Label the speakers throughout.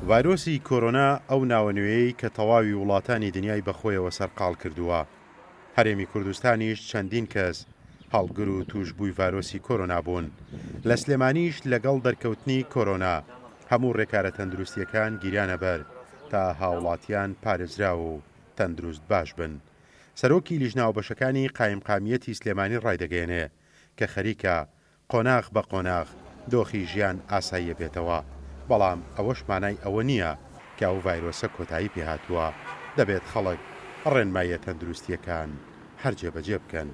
Speaker 1: ڤایرۆسی کۆرۆنا ئەو ناوەنوێی کە تەواوی وڵاتانی دنیای بەخۆیەوە سەرقاڵ کردووە. هەرێمی کوردستانیش چەندین کەس هەڵگر و توشبووی ڤایرۆسی کۆرۆنا بوون. لە سلێمانیش لەگەڵ دەرکەوتنی کۆرۆنا هەموو ڕێکارە تەندروستیەکان گیرانە بەر تا هاوڵاتیان پارێزرا و تەندروست باش بن. سەرۆکی لیژناوبەشەکانی قایمقامیەتی سلێمانی ڕایدەگەیەنێ کە خەریکە قۆناغ بە قۆناغ دۆخی ژیان ئاساییە بێتەوە، بەڵام ئەوەش مانای ئەوە نییە کە ئەو ڤایرۆسە کۆتایی پێهاتووە. دەبێت خەڵک ڕێنماییە تەندروستیەکان هەر جێبەجێ بکەن.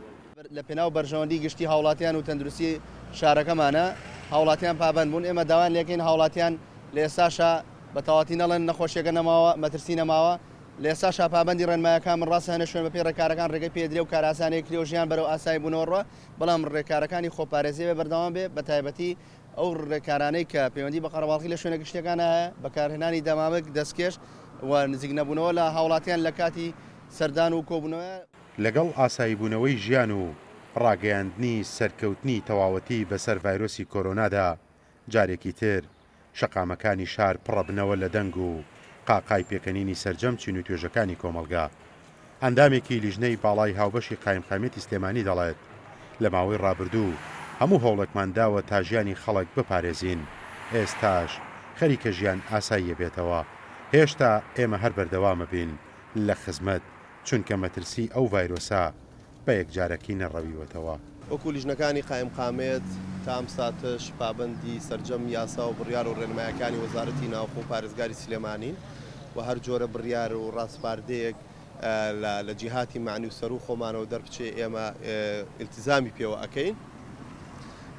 Speaker 2: لە پێناو بەرژەوەندی گشتی هاوڵاتیان و تەندروستی شارەکەمانە هاوڵاتیان پابند بوون. ئێمە داوان لێکەین هاوڵاتیان لە ئێستاشا بە تەواتی نەڵێن نەخۆشیەکە نەماوە، مەترسی نەماوە. لە ئێستاشا پابندی ڕێنمایەکان من ڕاستە هەنە شوێن بە پێ ڕێکارەکان ڕێگەی پێدرێ و کاراسانەیە کرێ و ژیان بەرەو ئاسایی بوونەوەڕە، بەڵام ڕێکارەکانی خۆپارێزی بێ بەردەوام بێ، بە تایبەتی ئەو ڕێکارانەی کە پەیوەندی بە قەرەباڵغی لە شوێنە گشتەکانە هەیە، بەکارهێنانی دەمامک دەستکێش و نزیک نەبوونەوە لە هاوڵاتیان لە کاتی سەردان و کۆبوونەوە.
Speaker 1: لەگەڵ ئاساییبوونەوەی ژیان و ڕاگەیاندنی سەرکەوتنی تەواوەتی بەسەر ڤایرۆسی کۆرۆنادا، جارێکی تر شەقامەکانی شار پڕەبنەوە لە دەنگ و قاقای پێکەنینی سەرجەم چین و توێژەکانی کۆمەلگا. ئەندامێکی لیژنەی باڵای هاوبەشی قایمقامیەتی سلێمانی دەڵێت لە ماوەی ڕابردوو هەموو هەوڵێکمانداوە تا ژیانی خەڵک بپارێزین، ئێستاش خەریکە ژیان ئاساییە بێتەوە. هێشتا ئێمە هەر بەردەوامە بین لە خزمەت، چونکە مەترسی ئەو ڤایرۆسە بە یەکجارەکی نەڕەویوەتەوە.
Speaker 3: وەکو لیژنەکانی قایمقامێت تا ئەم ساتش پابندی سەرجەم یاسا و بڕیار و ڕێنمایەکانی وەزارەتی ناوخۆ و پارێزگاری سلێمانین و هەر جۆرە بڕیار و ڕاستپاردەیەک لە جیهاتی معنی و سەر و خۆمانەوە دەربچێ ئێمە ئیلتیزامی پێوە ئەەکەین.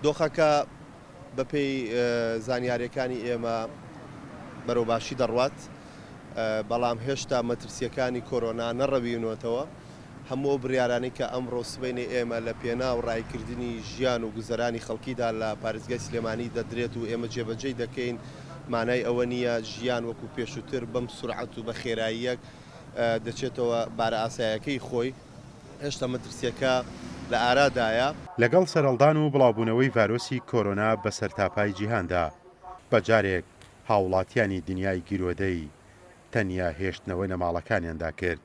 Speaker 3: دۆخەکە بەپێی زانیاریەکانی ئێمە بەرەو باشی دەڕوات، بەڵام هێشتا مەترسیەکانی کۆرۆنا نەڕەویونەوەتەوە. هەموو بڕیارانی کە ئەمڕۆ سبەینی ئێمە لە پێناو ڕایکردنی ژیان و گوزەرانی خەڵکیدا لە پارێزگای سلێمانی دەدرێت و ئێمە جێبەجێ دەکەین. مانای ئەوە نییە ژیان وەکو پێشووتر بەم سورعەت و بە خێراییەک دەچێتەوە بارە ئاسایەکەی خۆی. هێشتا مەترسیەکە لە ئارادایە.
Speaker 1: لەگەڵ سەرەڵدان و بڵاوبوونەوەی ڤایرۆسی کۆرۆنا بە سەرتاپای جیهاندا، بەجارێک هاوڵاتیانی دنیای گیرۆدەی تەنیا هێشتنەوەی نەماڵەکانیاندا کرد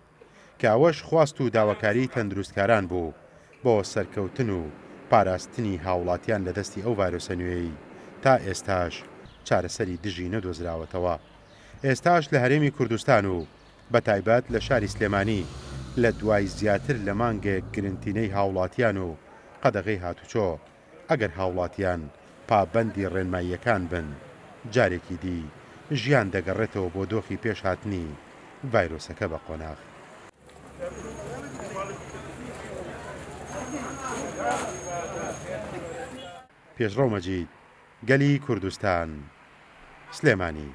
Speaker 1: کە ئەوەش خواست و داواکاری تەندروستکاران بوو بۆ سەرکەوتن و پاراستنی هاوڵاتیان لە دەستی ئەو ڤایرۆسە نوێی تا ئێستاش چارەسەری دژی نەدۆزراوەتەوە. ئێستاش لە هەرێمی کوردستان و بە تایبەت لە شاری سلێمانی لە دوای زیاتر لە مانگێک گرنگتینەی هاوڵاتیان و قەدەغەی هاتوچۆ، ئەگەر هاوڵاتیان پابەندی ڕێنماییەکان بن، جارێکی دی ژیان دەگەڕێتەوە بۆ دۆخی پێشهاتنی ڤایرۆسەکە بە قۆناغ. پێشڕەو مەجید، گەلی کوردستان، سلێمانی.